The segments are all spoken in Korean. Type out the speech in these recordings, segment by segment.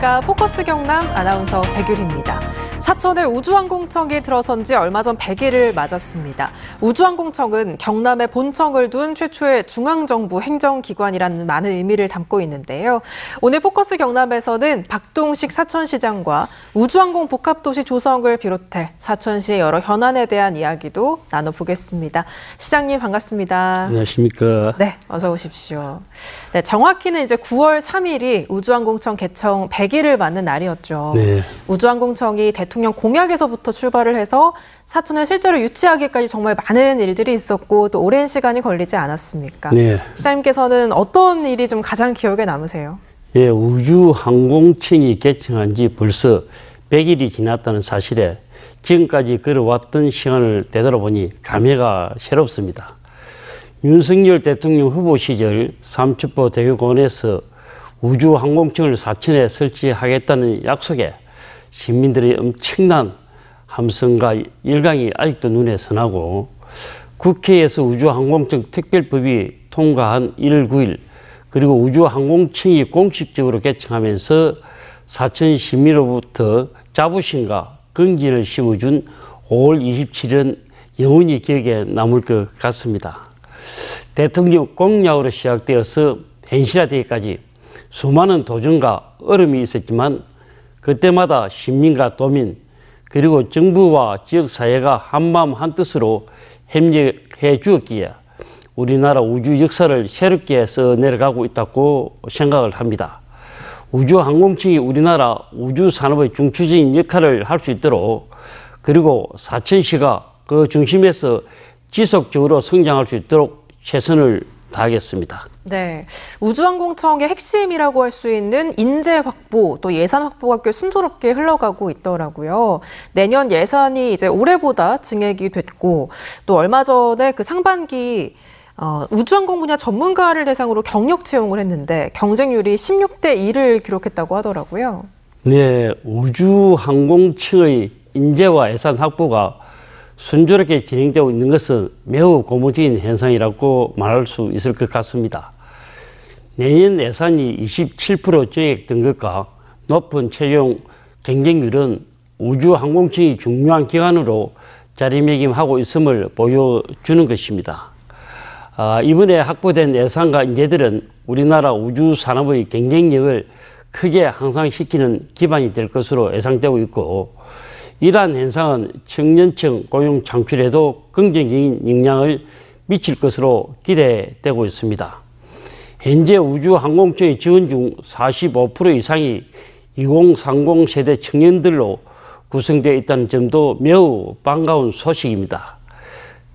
안녕하십니까. 포커스 경남 아나운서 백유리입니다. 사천에 우주항공청이 들어선 지 얼마 전 100일을 맞았습니다. 우주항공청은 경남에 본청을 둔 최초의 중앙정부 행정기관이라는 많은 의미를 담고 있는데요. 오늘 포커스 경남에서는 박동식 사천시장과 우주항공 복합도시 조성을 비롯해 사천시의 여러 현안에 대한 이야기도 나눠보겠습니다. 시장님 반갑습니다. 안녕하십니까. 네, 어서 오십시오. 네, 정확히는 이제 9월 3일이 우주항공청 개청 100일을 맞는 날이었죠. 네. 우주항공청이 대통령 공약에서부터 출발을 해서 사천을 실제로 유치하기까지 정말 많은 일들이 있었고 또 오랜 시간이 걸리지 않았습니까? 네. 시장님께서는 어떤 일이 좀 가장 기억에 남으세요? 예, 우주항공청이 개청한 지 벌써 100일이 지났다는 사실에 지금까지 걸어왔던 시간을 되돌아보니 감회가 새롭습니다. 윤석열 대통령 후보 시절 삼천포 대교공원에서 우주항공청을 사천에 설치하겠다는 약속에 시민들의 엄청난 함성과 열광이 아직도 눈에 선하고, 국회에서 우주항공청 특별법이 통과한 1월 9일 그리고 우주항공청이 공식적으로 개청하면서 사천 시민으로부터 자부심과 긍진을 심어준 5월 27일은 영원히 기억에 남을 것 같습니다. 대통령 공약으로 시작되어서 현실화되기까지 수많은 도전과 어려움이 있었지만 그때마다 시민과 도민 그리고 정부와 지역사회가 한마음 한뜻으로 협력해 주었기에 우리나라 우주 역사를 새롭게 써내려가고 있다고 생각을 합니다. 우주항공청이 우리나라 우주산업의 중추적인 역할을 할 수 있도록, 그리고 사천시가 그 중심에서 지속적으로 성장할 수 있도록 최선을 다하겠습니다. 네, 우주항공청의 핵심이라고 할 수 있는 인재 확보, 또 예산 확보가 꽤 순조롭게 흘러가고 있더라고요. 내년 예산이 이제 올해보다 증액이 됐고, 또 얼마 전에 그 상반기 우주항공 분야 전문가를 대상으로 경력 채용을 했는데 경쟁률이 16대 1을 기록했다고 하더라고요. 네, 우주항공청의 인재와 예산 확보가 순조롭게 진행되고 있는 것은 매우 고무적인 현상이라고 말할 수 있을 것 같습니다. 내년 예산이 27% 증액된 것과 높은 채용 경쟁률은 우주항공청이 중요한 기관으로 자리매김하고 있음을 보여주는 것입니다. 이번에 확보된 예산과 인재들은 우리나라 우주산업의 경쟁력을 크게 향상시키는 기반이 될 것으로 예상되고 있고, 이러한 현상은 청년층 고용 창출에도 긍정적인 영향을 미칠 것으로 기대되고 있습니다. 현재 우주항공청의 지원 중 45% 이상이 2030 세대 청년들로 구성되어 있다는 점도 매우 반가운 소식입니다.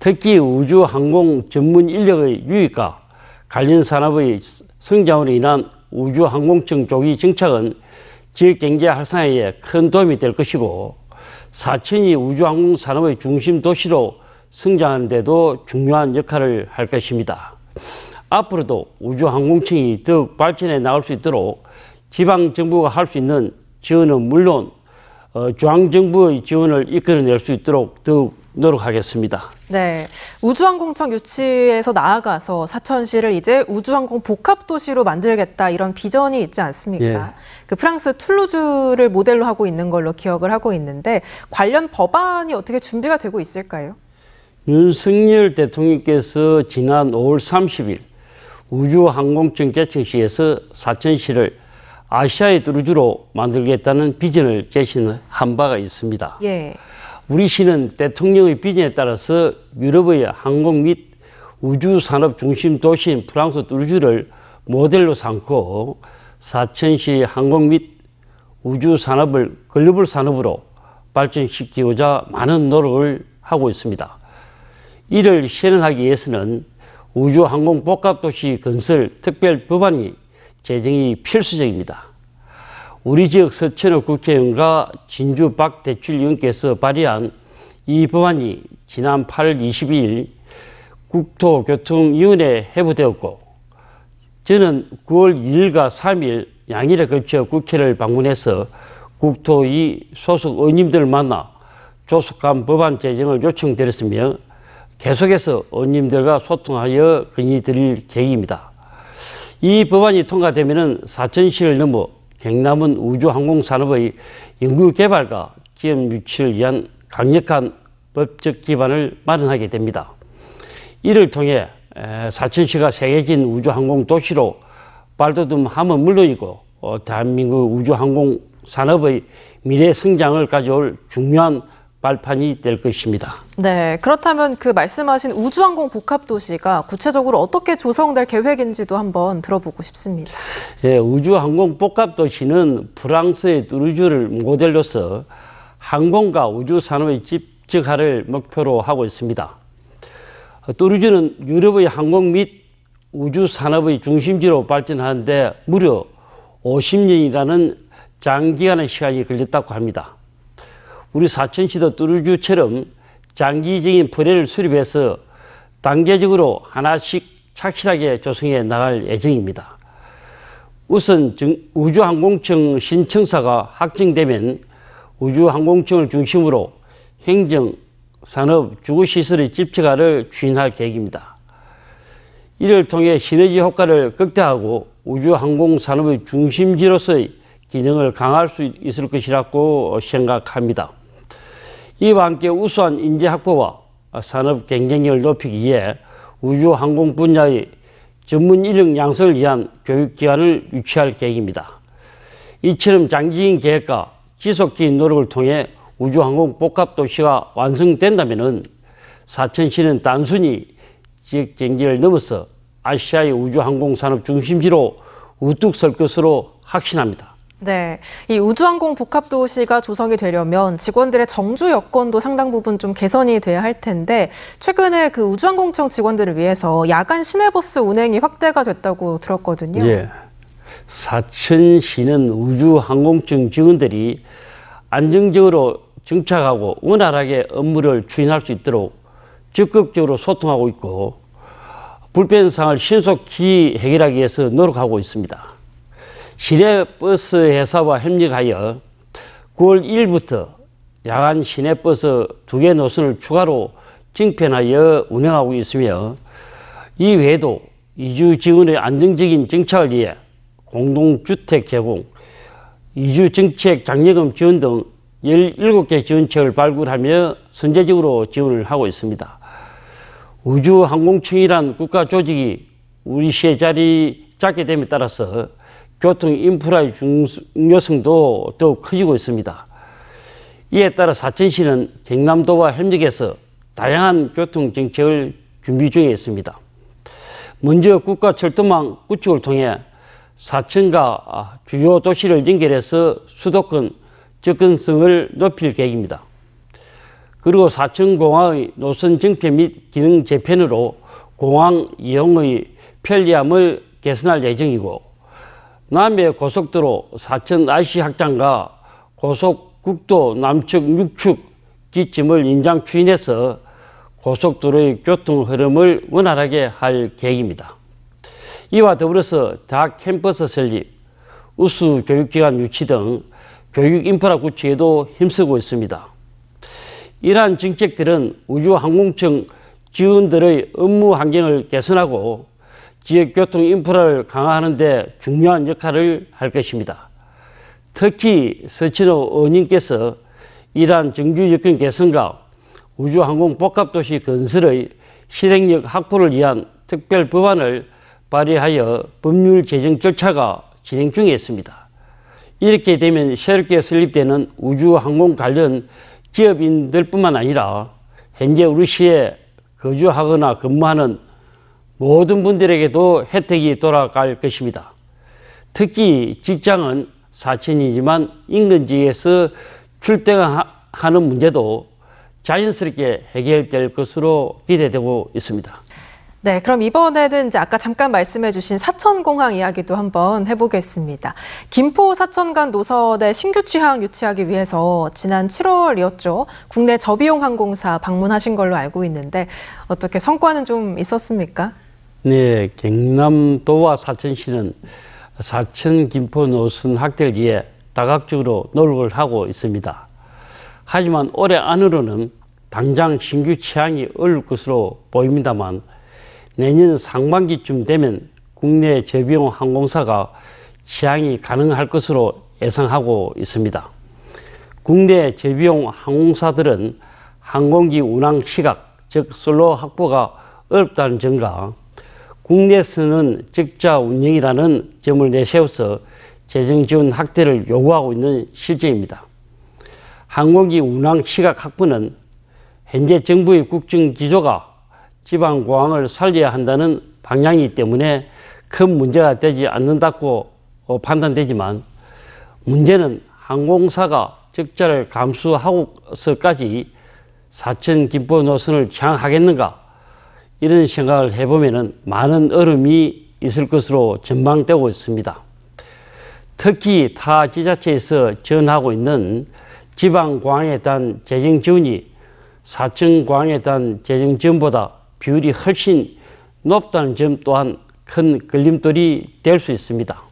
특히 우주항공 전문 인력의 유입과 관련 산업의 성장으로 인한 우주항공청 조기 정착은 지역경제 활성화에 큰 도움이 될 것이고, 사천이 우주항공 산업의 중심 도시로 성장하는 데도 중요한 역할을 할 것입니다. 앞으로도 우주항공청이 더욱 발전해 나갈 수 있도록 지방정부가 할 수 있는 지원은 물론 중앙정부의 지원을 이끌어낼 수 있도록 더욱 노력하겠습니다. 네, 우주항공청 유치에서 나아가서 사천시를 이제 우주항공 복합도시로 만들겠다, 이런 비전이 있지 않습니까? 예. 그 프랑스 툴루즈를 모델로 하고 있는 걸로 기억을 하고 있는데 관련 법안이 어떻게 준비가 되고 있을까요? 윤석열 대통령께서 지난 5월 30일 우주항공청 개청식에서 사천시를 아시아의 툴루즈로 만들겠다는 비전을 제시한 바가 있습니다. 예. 우리 시는 대통령의 비전에 따라서 유럽의 항공 및 우주산업 중심 도시인 프랑스 툴루즈를 모델로 삼고 사천시 항공 및 우주산업을 글로벌 산업으로 발전시키고자 많은 노력을 하고 있습니다. 이를 실현하기 위해서는 우주항공 복합도시 건설 특별 법안이 제정이 필수적입니다. 우리 지역 서천호 국회의원과 진주 박대출 의원께서 발의한 이 법안이 지난 8월 22일 국토교통위원회에 회부되었고, 저는 9월 2일과 3일 양일에 걸쳐 국회를 방문해서 국토위 소속 의원님들을 만나 조속한 법안 제정을 요청드렸으며 계속해서 의원님들과 소통하여 건의 드릴 계획입니다. 이 법안이 통과되면 사천시를 넘어 경남은 우주항공산업의 연구개발과 기업 유치를 위한 강력한 법적 기반을 마련하게 됩니다. 이를 통해 사천시가 세계적인 우주항공 도시로 발돋움함은 물론이고 대한민국 우주항공 산업의 미래 성장을 가져올 중요한 발판이 될 것입니다. 네, 그렇다면 그 말씀하신 우주항공 복합도시가 구체적으로 어떻게 조성될 계획인지도 한번 들어보고 싶습니다. 예, 우주항공 복합도시는 프랑스의 뚜르주를 모델로서 항공과 우주산업의 집적화를 목표로 하고 있습니다. 뚜르주는 유럽의 항공 및 우주산업의 중심지로 발전하는데 무려 50년이라는 장기간의 시간이 걸렸다고 합니다. 우리 사천시도 뚜르주처럼 장기적인 플랜을 수립해서 단계적으로 하나씩 착실하게 조성해 나갈 예정입니다. 우선 우주항공청 신청사가 확정되면 우주항공청을 중심으로 행정, 산업, 주거시설의 집적화를 추진할 계획입니다. 이를 통해 시너지 효과를 극대화하고 우주항공산업의 중심지로서의 기능을 강화할 수 있을 것이라고 생각합니다. 이와 함께 우수한 인재 확보와 산업 경쟁력을 높이기 위해 우주항공 분야의 전문 인력 양성을 위한 교육기관을 유치할 계획입니다. 이처럼 장기적인 계획과 지속적인 노력을 통해 우주항공 복합도시가 완성된다면 사천시는 단순히 지역 경제를 넘어서 아시아의 우주항공 산업 중심지로 우뚝 설 것으로 확신합니다. 네, 이 우주항공 복합도시가 조성이 되려면 직원들의 정주 여건도 상당 부분 좀 개선이 돼야 할 텐데 최근에 그 우주항공청 직원들을 위해서 야간 시내버스 운행이 확대가 됐다고 들었거든요. 예, 사천시는 우주항공청 직원들이 안정적으로 정착하고 원활하게 업무를 추진할 수 있도록 적극적으로 소통하고 있고 불편사항을 신속히 해결하기 위해서 노력하고 있습니다. 시내버스 회사와 협력하여 9월 1일부터 야간 시내버스 2개 노선을 추가로 증편하여 운행하고 있으며 이 외에도 이주 직원의 안정적인 정착을 위해 공동주택 제공, 이주 정책 장려금 지원 등 17개 지원책을 발굴하며 선제적으로 지원을 하고 있습니다. 우주항공청이란 국가조직이 우리 시에 자리 잡게 됨에 따라서 교통 인프라의 중요성도 더욱 커지고 있습니다. 이에 따라 사천시는 경남도와 협력해서 다양한 교통정책을 준비 중에 있습니다. 먼저 국가철도망 구축을 통해 사천과 주요 도시를 연결해서 수도권 접근성을 높일 계획입니다. 그리고 사천공항의 노선 정편 및 기능 재편으로 공항 이용의 편리함을 개선할 예정이고 남해 고속도로 사천 IC 확장과 고속국도 남측 6축 기점을 인장 추진해서 고속도로의 교통 흐름을 원활하게 할 계획입니다. 이와 더불어서 대학 캠퍼스 설립, 우수 교육기관 유치 등 교육 인프라 구축에도 힘쓰고 있습니다. 이러한 정책들은 우주항공청 직원들의 업무 환경을 개선하고 지역 교통 인프라를 강화하는 데 중요한 역할을 할 것입니다. 특히 서천호 의원님께서 이러한 정주 여건 개선과 우주항공 복합도시 건설의 실행력 확보를 위한 특별 법안을 발의하여 법률 제정 절차가 진행 중에 있습니다. 이렇게 되면 새롭게 설립되는 우주항공 관련 기업인들뿐만 아니라 현재 우리 시에 거주하거나 근무하는 모든 분들에게도 혜택이 돌아갈 것입니다. 특히 직장은 사천이지만 인근 지역에서 출퇴근하는 문제도 자연스럽게 해결될 것으로 기대되고 있습니다. 네, 그럼 이번에는 이제 아까 잠깐 말씀해주신 사천공항 이야기도 한번 해보겠습니다. 김포 사천 간 노선의 신규 취항 유치하기 위해서 지난 7월이었죠. 국내 저비용 항공사 방문하신 걸로 알고 있는데 어떻게 성과는 좀 있었습니까? 네, 경남도와 사천시는 사천 김포 노선 확대를 위해 다각적으로 노력을 하고 있습니다. 하지만 올해 안으로는 당장 신규 취항이 어려울 것으로 보입니다만 내년 상반기쯤 되면 국내 저비용 항공사가 시행이 가능할 것으로 예상하고 있습니다. 국내 저비용 항공사들은 항공기 운항 시각, 즉 선로 확보가 어렵다는 점과 국내에서는 적자 운영이라는 점을 내세워서 재정 지원 확대를 요구하고 있는 실정입니다. 항공기 운항 시각 확보는 현재 정부의 국정 기조가 지방공항을 살려야 한다는 방향이기 때문에 큰 문제가 되지 않는다고 판단되지만, 문제는 항공사가 적자를 감수하고서까지 사천 김포 노선을 지향하겠는가, 이런 생각을 해보면 많은 어려움이 있을 것으로 전망되고 있습니다. 특히 타 지자체에서 지원하고 있는 지방공항에 대한 재정 지원이 사천공항에 대한 재정 지원보다 비율이 훨씬 높다는 점 또한 큰 걸림돌이 될 수 있습니다.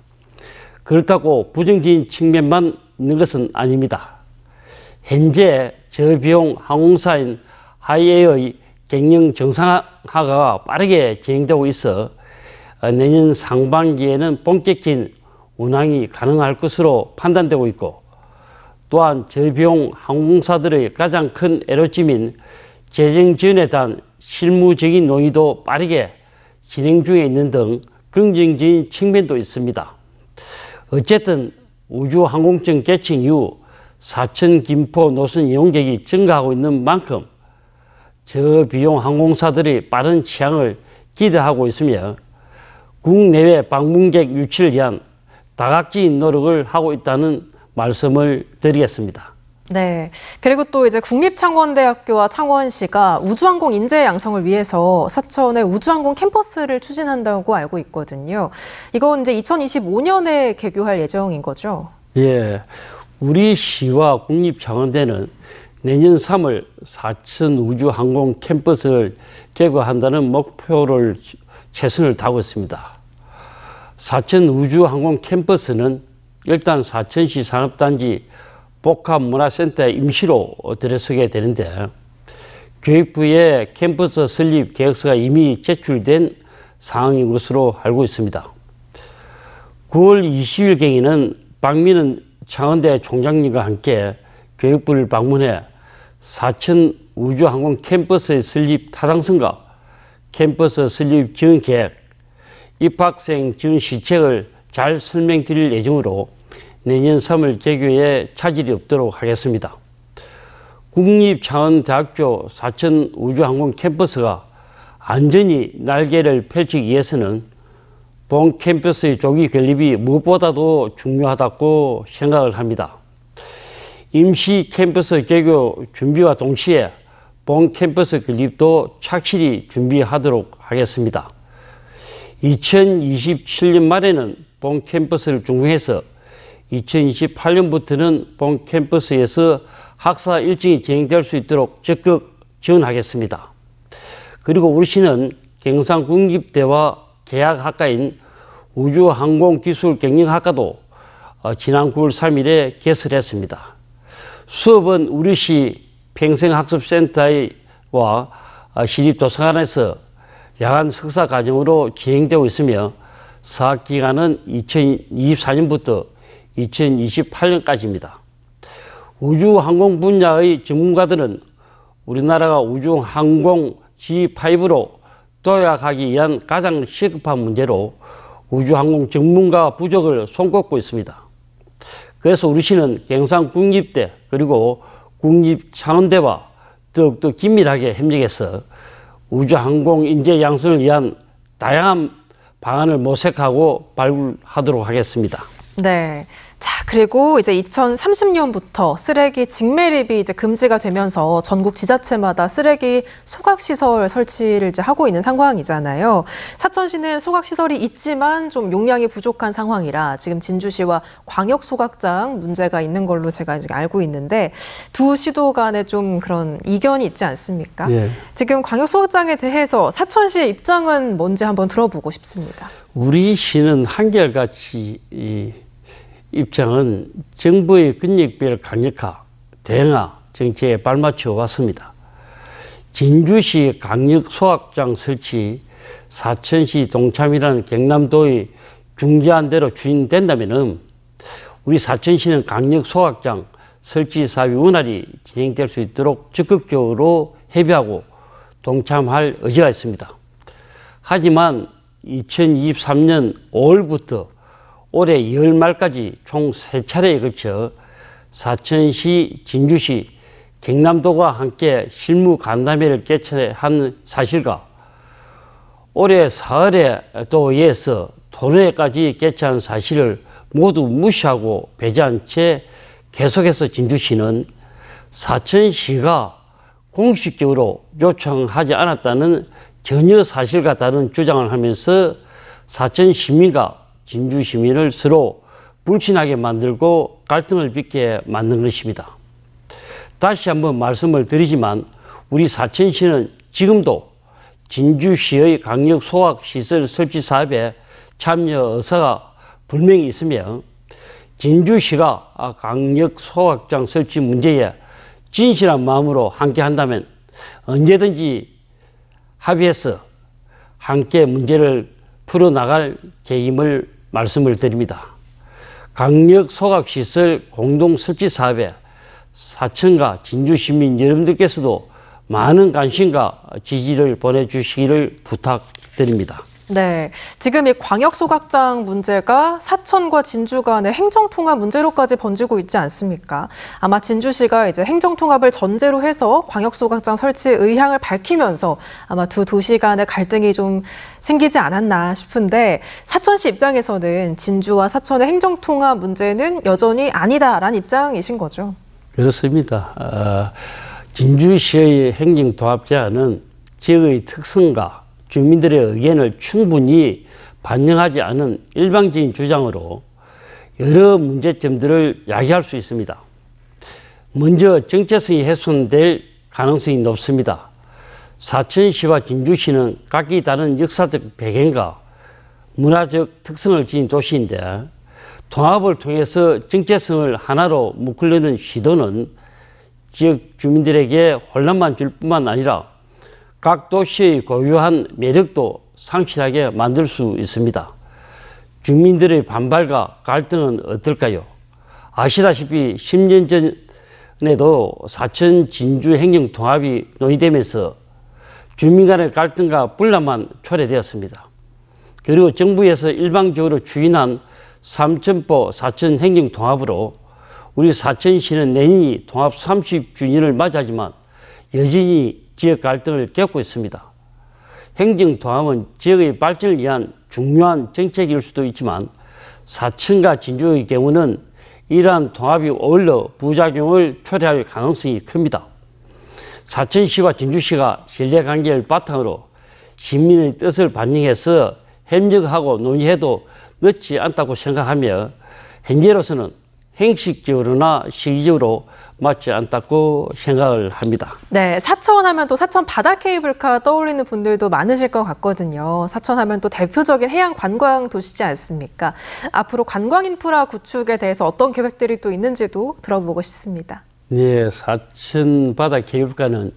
그렇다고 부정적인 측면만 있는 것은 아닙니다. 현재 저비용 항공사인 하이에어의 경영 정상화가 빠르게 진행되고 있어 내년 상반기에는 본격적인 운항이 가능할 것으로 판단되고 있고, 또한 저비용 항공사들의 가장 큰 애로점인 재정 지원에 대한 실무적인 논의도 빠르게 진행 중에 있는 등 긍정적인 측면도 있습니다. 어쨌든 우주항공청 개청 이후 사천 김포 노선 이용객이 증가하고 있는 만큼 저비용 항공사들의 빠른 취향을 기대하고 있으며, 국내외 방문객 유치를 위한 다각적인 노력을 하고 있다는 말씀을 드리겠습니다. 네. 그리고 또 이제 국립창원대학교와 창원시가 우주항공 인재 양성을 위해서 사천에 우주항공 캠퍼스를 추진한다고 알고 있거든요. 이건 이제 2025년에 개교할 예정인 거죠? 예. 우리 시와 국립창원대는 내년 3월 사천 우주항공 캠퍼스를 개교한다는 목표를 최선을 다하고 있습니다. 사천 우주항공 캠퍼스는 일단 사천시 산업단지 복합문화센터에 임시로 들어서게 되는데, 교육부에 캠퍼스 설립 계획서가 이미 제출된 상황인 것으로 알고 있습니다. 9월 20일경에는 박민은 창원대 총장님과 함께 교육부를 방문해 사천 우주항공 캠퍼스의 설립 타당성과 캠퍼스 설립 지원 계획, 입학생 지원 시책을 잘 설명드릴 예정으로 내년 3월 개교에 차질이 없도록 하겠습니다. 국립창원대학교 사천 우주항공 캠퍼스가 안전히 날개를 펼치기 위해서는 본 캠퍼스의 조기 건립이 무엇보다도 중요하다고 생각을 합니다. 임시 캠퍼스 개교 준비와 동시에 본 캠퍼스 건립도 착실히 준비하도록 하겠습니다. 2027년 말에는 본 캠퍼스를 준공해서 2028년부터는 본 캠퍼스에서 학사 일정이 진행될 수 있도록 적극 지원하겠습니다. 그리고 우리 시는 경상국립대와 계약학과인 우주항공기술경영학과도 지난 9월 3일에 개설했습니다. 수업은 우리 시 평생학습센터와 시립도서관에서 야간 석사 과정으로 진행되고 있으며, 사학 기간은 2024년부터 2028년까지입니다. 우주항공 분야의 전문가들은 우리나라가 우주항공 G5로 도약하기 위한 가장 시급한 문제로 우주항공 전문가 부족을 손꼽고 있습니다. 그래서 우리 시는 경상국립대 그리고 국립창원대와 더욱더 긴밀하게 협력해서 우주항공 인재 양성을 위한 다양한 방안을 모색하고 발굴하도록 하겠습니다. 네. 자, 그리고 이제 2030년부터 쓰레기 직매립이 이제 금지가 되면서 전국 지자체마다 쓰레기 소각시설 설치를 이제 하고 있는 상황이잖아요. 사천시는 소각시설이 있지만 좀 용량이 부족한 상황이라 지금 진주시와 광역소각장 문제가 있는 걸로 제가 이제 알고 있는데, 두 시도 간에 좀 그런 이견이 있지 않습니까? 예. 지금 광역소각장에 대해서 사천시의 입장은 뭔지 한번 들어보고 싶습니다. 우리 시는 한결같이 입장은 정부의 권력별 강력화, 대응화 정책에 발맞춰 왔습니다. 진주시 강력소각장 설치, 사천시 동참이라는 경남도의 중재안 대로 추진된다면은 우리 사천시는 강력 소각장 설치 사업이 원활히 진행될 수 있도록 적극적으로 협의하고 동참할 의지가 있습니다. 하지만 2023년 5월부터 올해 열말까지 총 3차례에 걸쳐 사천시, 진주시, 경남도가 함께 실무 간담회를 개최한 사실과 올해 4월에 도의회에서 토론회까지 개최한 사실을 모두 무시하고 배제한 채 계속해서 진주시는 사천시가 공식적으로 요청하지 않았다는 전혀 사실과 다른 주장을 하면서 사천 시민과 진주 시민을 서로 불친하게 만들고 갈등을 빚게 만든 것입니다. 다시 한번 말씀을 드리지만 우리 사천시는 지금도 진주시의 강력 소각시설 설치 사업에 참여 의사가 분명히 있으며 진주시가 강력 소각장 설치 문제에 진실한 마음으로 함께 한다면 언제든지 합의해서 함께 문제를 풀어나갈 계획임을 말씀을 드립니다. 강력 소각시설 공동 설치 사업에 사천과 진주시민 여러분들께서도 많은 관심과 지지를 보내주시기를 부탁드립니다. 네, 지금 이 광역소각장 문제가 사천과 진주 간의 행정통합 문제로까지 번지고 있지 않습니까? 아마 진주시가 이제 행정통합을 전제로 해서 광역소각장 설치 의향을 밝히면서 아마 두 도시 간의 갈등이 좀 생기지 않았나 싶은데 사천시 입장에서는 진주와 사천의 행정통합 문제는 여전히 아니다라는 입장이신 거죠? 그렇습니다. 진주시의 행정통합 제안은 지역의 특성과 주민들의 의견을 충분히 반영하지 않은 일방적인 주장으로 여러 문제점들을 야기할 수 있습니다. 먼저 정체성이 훼손될 가능성이 높습니다. 사천시와 진주시는 각기 다른 역사적 배경과 문화적 특성을 지닌 도시인데 통합을 통해서 정체성을 하나로 묶으려는 시도는 지역 주민들에게 혼란만 줄 뿐만 아니라 각 도시의 고유한 매력도 상실하게 만들 수 있습니다. 주민들의 반발과 갈등은 어떨까요? 아시다시피 10년 전에도 사천 진주 행정 통합이 논의되면서 주민 간의 갈등과 분란만 초래되었습니다. 그리고 정부에서 일방적으로 추진한 삼천포 사천 행정 통합으로 우리 사천시는 내년이 통합 30주년을 맞이하지만 여전히 지역 갈등을 겪고 있습니다. 행정통합은 지역의 발전을 위한 중요한 정책일 수도 있지만 사천과 진주의 경우는 이러한 통합이 어울려 부작용을 초래할 가능성이 큽니다. 사천시와 진주시가 신뢰관계를 바탕으로 시민의 뜻을 반영해서 협력하고 논의해도 늦지 않다고 생각하며 현재로서는 형식적으로나 시기적으로 맞지 않다고 생각을 합니다. 네, 사천 하면 또 사천 바다 케이블카 떠올리는 분들도 많으실 것 같거든요. 사천 하면 또 대표적인 해양 관광 도시지 않습니까? 앞으로 관광 인프라 구축에 대해서 어떤 계획들이 또 있는지도 들어보고 싶습니다. 네, 사천 바다 케이블카는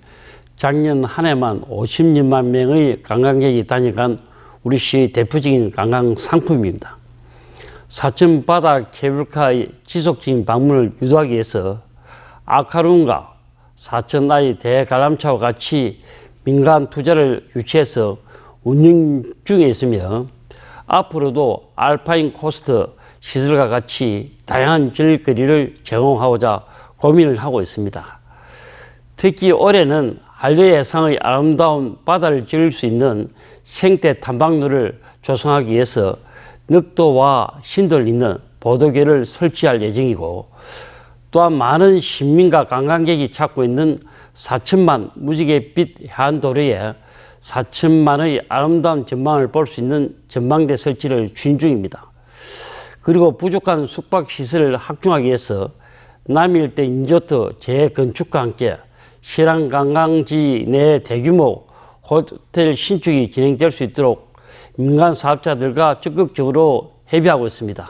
작년 한 해만 56만 명의 관광객이 다녀간 우리 시의 대표적인 관광 상품입니다. 사천 바다 케이블카의 지속적인 방문을 유도하기 위해서 아카룬과 사천나이 대관람차와 같이 민간 투자를 유치해서 운영 중에 있으며 앞으로도 알파인 코스트 시설과 같이 다양한 즐길거리를 제공하고자 고민을 하고 있습니다. 특히 올해는 한려해상의 아름다운 바다를 즐길 수 있는 생태 탐방로를 조성하기 위해서 늑도와 신도를 잇는 보도개를 설치할 예정이고 또한 많은 시민과 관광객이 찾고 있는 사천만 무지개빛 해안도로에 사천만의 아름다운 전망을 볼 수 있는 전망대 설치를 추진 중입니다. 그리고 부족한 숙박시설을 확충하기 위해서 남일대 인조트 재건축과 함께 실황관광지 내 대규모 호텔 신축이 진행될 수 있도록 민간 사업자들과 적극적으로 협의하고 있습니다.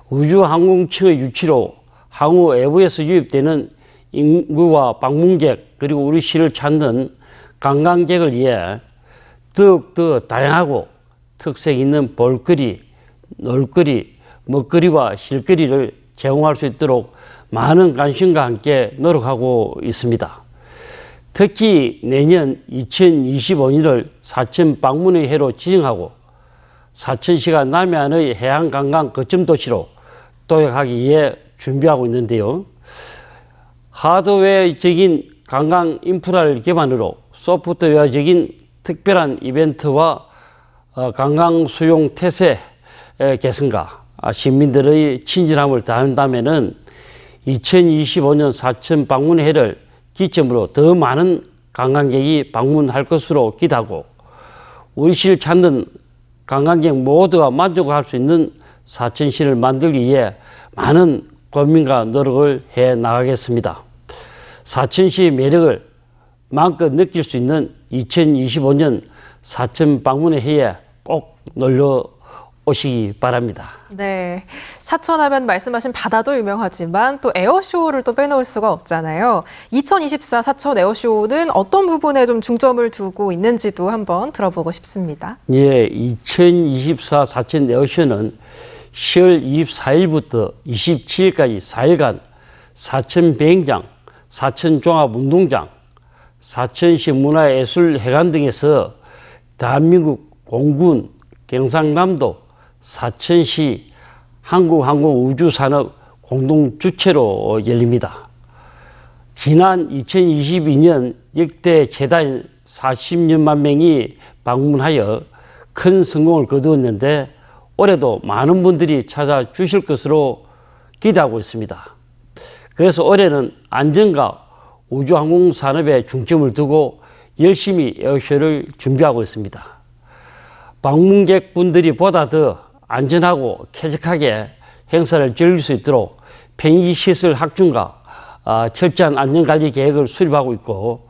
우주항공층의 유치로 항우 외부에서 유입되는 인구와 방문객 그리고 우리 시를 찾는 관광객을 위해 더욱더 다양하고 특색 있는 볼거리, 놀거리, 먹거리와 실거리를 제공할 수 있도록 많은 관심과 함께 노력하고 있습니다. 특히 내년 2025년을 사천 방문의 해로 지정하고 사천시가 남해안의 해양관광 거점 도시로 도약하기 위해 준비하고 있는데요. 하드웨어적인 관광 인프라를 기반으로 소프트웨어적인 특별한 이벤트와 관광 수용 태세 개선과 시민들의 친절함을 다한다면은 2025년 사천 방문의 해를 기점으로 더 많은 관광객이 방문할 것으로 기대하고 우리 시를 찾는 관광객 모두가 만족할 수 있는 사천시를 만들기 위해 많은 고민과 노력을 해 나가겠습니다. 사천시의 매력을 마음껏 느낄 수 있는 2025년 사천 방문의 해에 꼭 놀러 오시기 바랍니다. 네, 사천하면 말씀하신 바다도 유명하지만 또 에어쇼를 또 빼놓을 수가 없잖아요. 2024 사천 에어쇼는 어떤 부분에 좀 중점을 두고 있는지도 한번 들어보고 싶습니다. 예, 2024 사천 에어쇼는 10월 24일부터 27일까지 4일간 사천 비행장, 사천 종합운동장, 사천시 문화예술회관 등에서 대한민국 공군, 경상남도, 사천시 한국항공우주산업 공동 주최로 열립니다. 지난 2022년 역대 최다인 40만 명이 방문하여 큰 성공을 거두었는데 올해도 많은 분들이 찾아주실 것으로 기대하고 있습니다. 그래서 올해는 안전과 우주항공 산업에 중점을 두고 열심히 에어쇼를 준비하고 있습니다. 방문객분들이 보다 더 안전하고 쾌적하게 행사를 즐길 수 있도록 편의시설 확충과 철저한 안전관리 계획을 수립하고 있고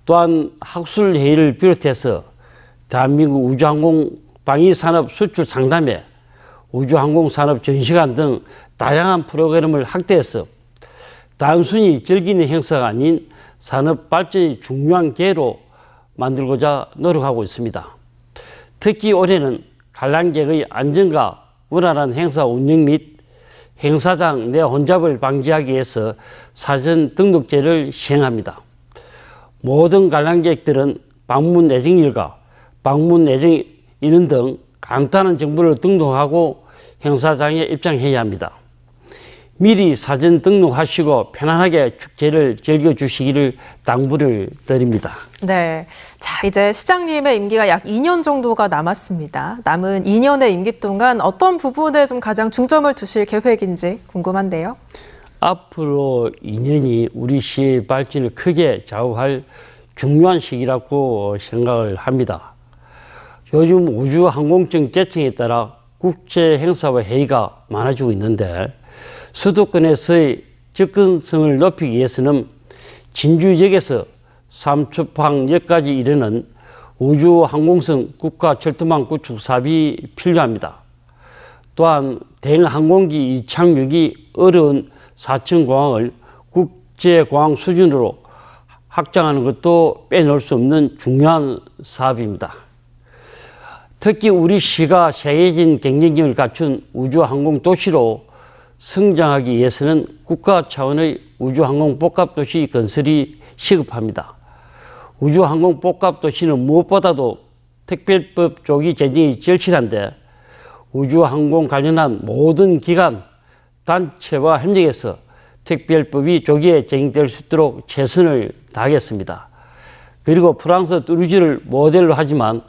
또한 학술회의를 비롯해서 대한민국 우주항공 방위산업 수출 상담회, 우주항공산업 전시관 등 다양한 프로그램을 확대해서 단순히 즐기는 행사가 아닌 산업 발전이 중요한 기회로 만들고자 노력하고 있습니다. 특히 올해는 관람객의 안전과 원활한 행사 운영 및 행사장 내 혼잡을 방지하기 위해서 사전 등록제를 시행합니다. 모든 관람객들은 방문 예정일과 방문 예정 인원 등 간단한 정보를 등록하고 행사장에 입장해야 합니다. 미리 사전 등록하시고 편안하게 축제를 즐겨주시기를 당부를 드립니다. 네, 자 이제 시장님의 임기가 약 2년 정도가 남았습니다. 남은 2년의 임기 동안 어떤 부분에 좀 가장 중점을 두실 계획인지 궁금한데요. 앞으로 2년이 우리 시의 발전을 크게 좌우할 중요한 시기라고 생각을 합니다. 요즘 우주항공청 개청에 따라 국제 행사와 회의가 많아지고 있는데 수도권에서의 접근성을 높이기 위해서는 진주역에서 삼척항역까지 이르는 우주항공성 국가철도망 구축 사업이 필요합니다. 또한 대항공기 이착륙이 어려운 사천공항을 국제공항 수준으로 확장하는 것도 빼놓을 수 없는 중요한 사업입니다. 특히 우리 시가 세계적인 경쟁력을 갖춘 우주항공 도시로 성장하기 위해서는 국가 차원의 우주항공 복합도시 건설이 시급합니다. 우주항공 복합도시는 무엇보다도 특별법 조기 제정이 절실한데 우주항공 관련한 모든 기관, 단체와 협력해서 특별법이 조기에 제정될 수 있도록 최선을 다하겠습니다. 그리고 프랑스 뚜르즈를 모델로 하지만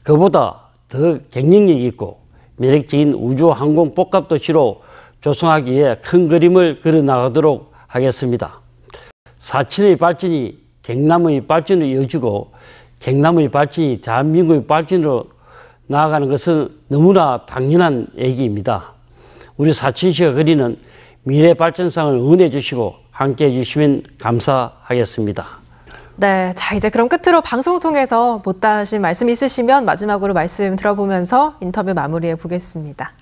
그보다 더 경쟁력이 있고 매력적인 우주항공 복합도시로 조성하기 위해 큰 그림을 그려나가도록 하겠습니다. 사천의 발전이 경남의 발전으로 이어지고 경남의 발전이 대한민국의 발전으로 나아가는 것은 너무나 당연한 얘기입니다. 우리 사천시가 그리는 미래 발전상을 응원해 주시고 함께해 주시면 감사하겠습니다. 네, 자 이제 그럼 끝으로 방송 통해서 못다 하신 말씀 있으시면 마지막으로 말씀 들어보면서 인터뷰 마무리해 보겠습니다.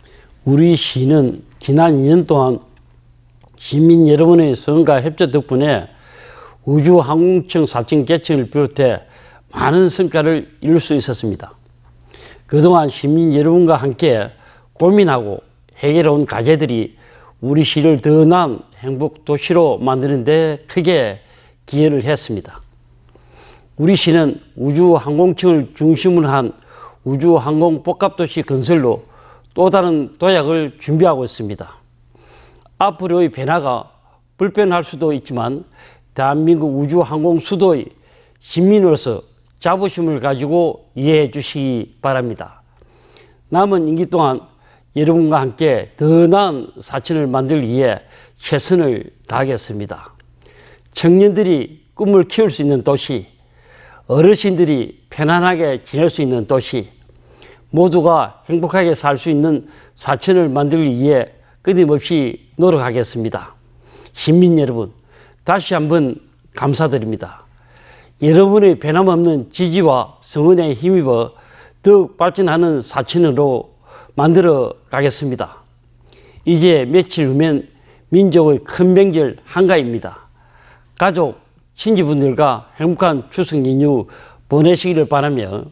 우리 시는 지난 2년 동안 시민 여러분의 성과 협조 덕분에 우주항공청 사천 개청을 비롯해 많은 성과를 이룰 수 있었습니다. 그동안 시민 여러분과 함께 고민하고 해결해온 과제들이 우리 시를 더 나은 행복 도시로 만드는 데 크게 기여를 했습니다. 우리 시는 우주항공청을 중심으로 한 우주항공복합도시 건설로 또 다른 도약을 준비하고 있습니다. 앞으로의 변화가 불편할 수도 있지만 대한민국 우주항공 수도의 시민으로서 자부심을 가지고 이해해 주시기 바랍니다. 남은 임기 동안 여러분과 함께 더 나은 사천을 만들기 위해 최선을 다하겠습니다. 청년들이 꿈을 키울 수 있는 도시, 어르신들이 편안하게 지낼 수 있는 도시, 모두가 행복하게 살 수 있는 사천을 만들기 위해 끊임없이 노력하겠습니다. 시민 여러분, 다시 한번 감사드립니다. 여러분의 변함없는 지지와 성원에 힘입어 더욱 발전하는 사천으로 만들어 가겠습니다. 이제 며칠 후면 민족의 큰 명절 한가위입니다. 가족, 친지분들과 행복한 추석 연휴 보내시기를 바라며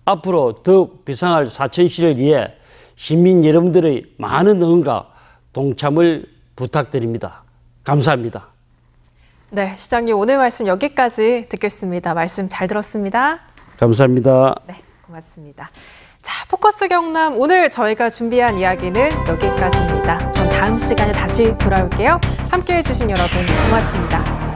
앞으로 더욱 비상할 사천시를 위해 시민 여러분들의 많은 응원과 동참을 부탁드립니다. 감사합니다. 네, 시장님 오늘 말씀 여기까지 듣겠습니다. 말씀 잘 들었습니다. 감사합니다. 네, 고맙습니다. 자, 포커스 경남 오늘 저희가 준비한 이야기는 여기까지입니다. 전 다음 시간에 다시 돌아올게요. 함께해 주신 여러분 고맙습니다.